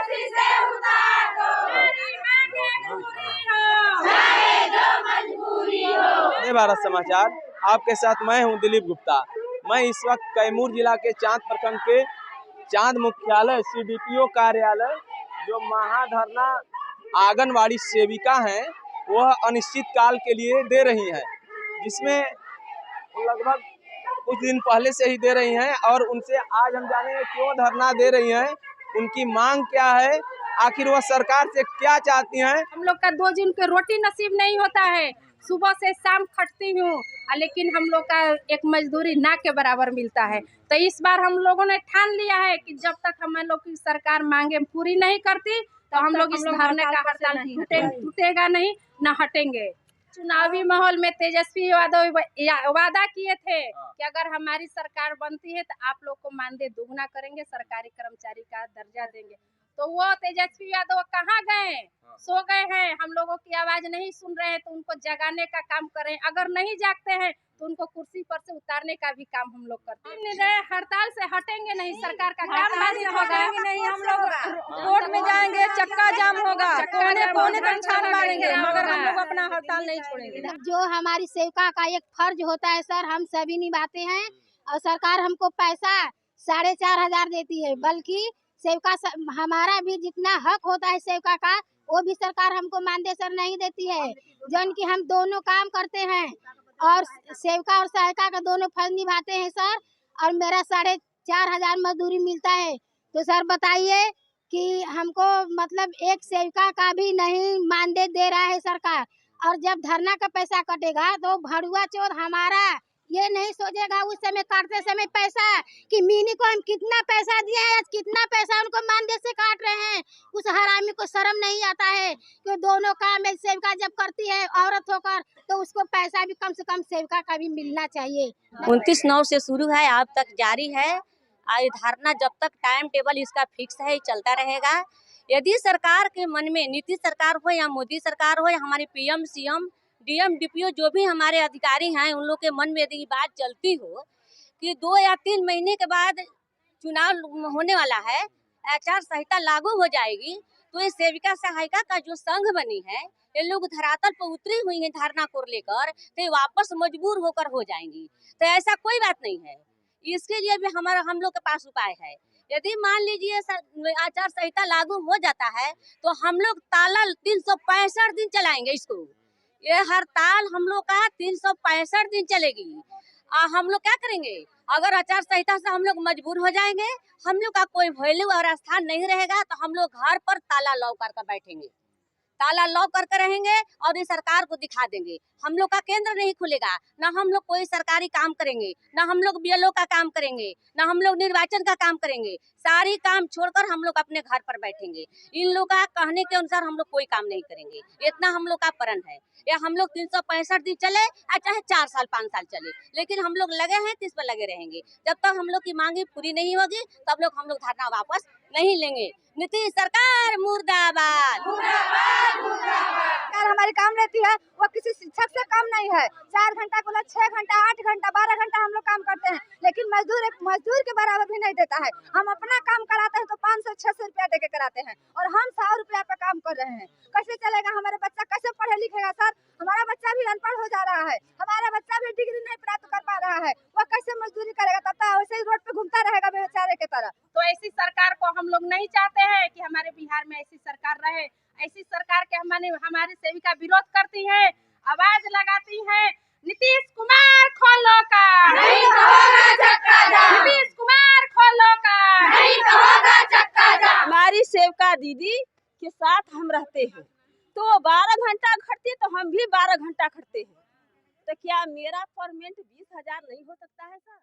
कुर्सी से उतार दो, हमारी मांगे पूरी हो, चाहे जो मजबूरी हो। जय भारत समाचार, आपके साथ मैं हूं दिलीप गुप्ता। मैं इस वक्त कैमूर जिला के चांद प्रखंड के चांद मुख्यालय CDPO कार्यालय जो महाधरना आंगनवाड़ी सेविका हैं वह अनिश्चित काल के लिए दे रही हैं, जिसमें लगभग कुछ दिन पहले से ही दे रही हैं और उनसे आज हम जानेंगे क्यों धरना दे रही हैं, उनकी मांग क्या है, आखिर वह सरकार से क्या चाहती हैं। हम लोग का 2 दिन के रोटी नसीब नहीं होता है, सुबह से शाम खटती हूँ, लेकिन हम लोग का एक मजदूरी ना के बराबर मिलता है। तो इस बार हम लोगों ने ठान लिया है कि जब तक हम लोग की सरकार मांगे पूरी नहीं करती तो हम लोग इस धरने का हड़ताल टूटेगा नहीं, न हटेंगे। चुनावी माहौल में तेजस्वी यादव वादा किए थे कि अगर हमारी सरकार बनती है तो आप लोग को मानदेय दुगना करेंगे, सरकारी कर्मचारी का दर्जा देंगे। तो वो तेजस्वी यादव कहाँ गए? सो गए हैं। हम लोगों की आवाज नहीं सुन रहे हैं तो उनको जगाने का काम करें। अगर नहीं जागते हैं तो उनको कुर्सी पर से उतारने का भी काम हम लोग करते हैं। हड़ताल से हटेंगे नहीं, सरकार का काम होगा नहीं। हम लोग रोड में जाएंगे, चक्का जाम होगा, कोने तक छाल मारेंगे, मगर हम लोग अपना हड़ताल नहीं छोड़ेंगे। जो हमारी सेविका का एक फर्ज होता है सर, हम सभी निभाते हैं और सरकार हमको पैसा 4,500 देती है, बल्कि सेविका हमारा भी जितना हक होता है सेविका का वो भी सरकार हमको मानदेय सर नहीं देती है। जन की हम दोनों काम करते हैं और सेविका और सहायिका का दोनों फर्ज निभाते हैं सर, और मेरा 4,500 मजदूरी मिलता है। तो सर बताइए कि हमको मतलब एक सेविका का भी नहीं मानदेय दे रहा है सरकार, और जब धरना का पैसा कटेगा तो भड़ुआ चोर हमारा ये नहीं सोचेगा उस समय काटते समय पैसा कि मीनी को हम कितना पैसा दिए हैं, कितना पैसा उनको मानदेय से काट रहे हैं। उस हरामी को शर्म नहीं आता है कि दोनों काम सेविका जब करती है औरत होकर तो उसको पैसा भी कम से कम सेविका का भी मिलना चाहिए। 29/9 से शुरू है, अब तक जारी है। धरना जब तक टाइम टेबल इसका फिक्स है चलता रहेगा। यदि सरकार के मन में नीतीश सरकार हो या मोदी सरकार हो या हमारी PM CM DM DPO जो भी हमारे अधिकारी हैं उन लोग के मन में यदि बात चलती हो कि 2 या 3 महीने के बाद चुनाव होने वाला है, आचार संहिता लागू हो जाएगी, तो ये सेविका सहायिका का जो संघ बनी है ये लोग धरातल पर उतरी हुई है धरना को लेकर, तो ये वापस मजबूर होकर हो जाएंगी। तो ऐसा कोई बात नहीं है, इसके लिए भी हम लोग के पास उपाय है। यदि मान लीजिए आचार संहिता लागू हो जाता है तो हम लोग ताला 365 दिन चलाएंगे इसको। ये हड़ताल हम लोग का 365 दिन चलेगी। हम लोग क्या करेंगे? अगर आचार संहिता से हम लोग मजबूर हो जाएंगे, हम लोग का कोई वैल्यू और स्थान नहीं रहेगा, तो हम लोग घर पर ताला लॉक कर बैठेंगे, ताला लॉक करके रहेंगे और इस सरकार को दिखा देंगे। हम लोग का केंद्र नहीं खुलेगा, ना हम लोग कोई सरकारी काम करेंगे, ना हम लोग BLO का काम करेंगे, ना हम लोग निर्वाचन का काम करेंगे। सारी काम छोड़कर हम लोग अपने घर पर बैठेंगे। इन लोग का कहने के अनुसार हम लोग कोई काम नहीं करेंगे, इतना हम लोग का प्रण है। या हम लोग 365 दिन चले चाहे 4 साल 5 साल चले, लेकिन हम लोग लगे हैं तो इस पर लगे रहेंगे। जब तक हम लोग की मांगे पूरी नहीं होगी तब लोग हम लोग धरना वापस नहीं लेंगे। नीतीश सरकार मुर्दाबाद। सरकार हमारी काम लेती है, वो किसी शिक्षक से कम नहीं है। 4 घंटा को 6 घंटा 8 घंटा 12 घंटा हम लोग काम करते हैं, लेकिन मजदूर एक मजदूर के बराबर भी नहीं देता है। हम अपना काम कराते हैं तो 500-600 रुपया दे के कराते हैं और हम 100 रुपया पे काम कर रहे हैं। कैसे चलेगा? हमारा बच्चा कैसे पढ़े लिखेगा सर? हमारा बच्चा भी अनपढ़ हो जा रहा है, हमारा बच्चा भी डिग्री नहीं प्राप्त कर पा रहा है, वो कैसे मजदूरी करेगा? तब तक वैसे ही रोड पे घूमता रहेगा बेचारे की तरह। तो ऐसी सरकार को हम लोग नहीं चाहते हैं कि हमारे बिहार में ऐसी सरकार रहे। ऐसी सरकार के हमारी सेविका विरोध करती है, आवाज लगाती है। नीतीश कुमार खोलो का नहीं तो होगा चक्का जाम, नीतीश कुमार खोलो का नहीं तो होगा चक्का जाम। हमारी सेविका दीदी के साथ हम रहते हैं, तो वो 12 घंटा खटती है तो हम भी 12 घंटा खटते हैं। तो क्या मेरा परमेंट 20,000 नहीं हो सकता है सर?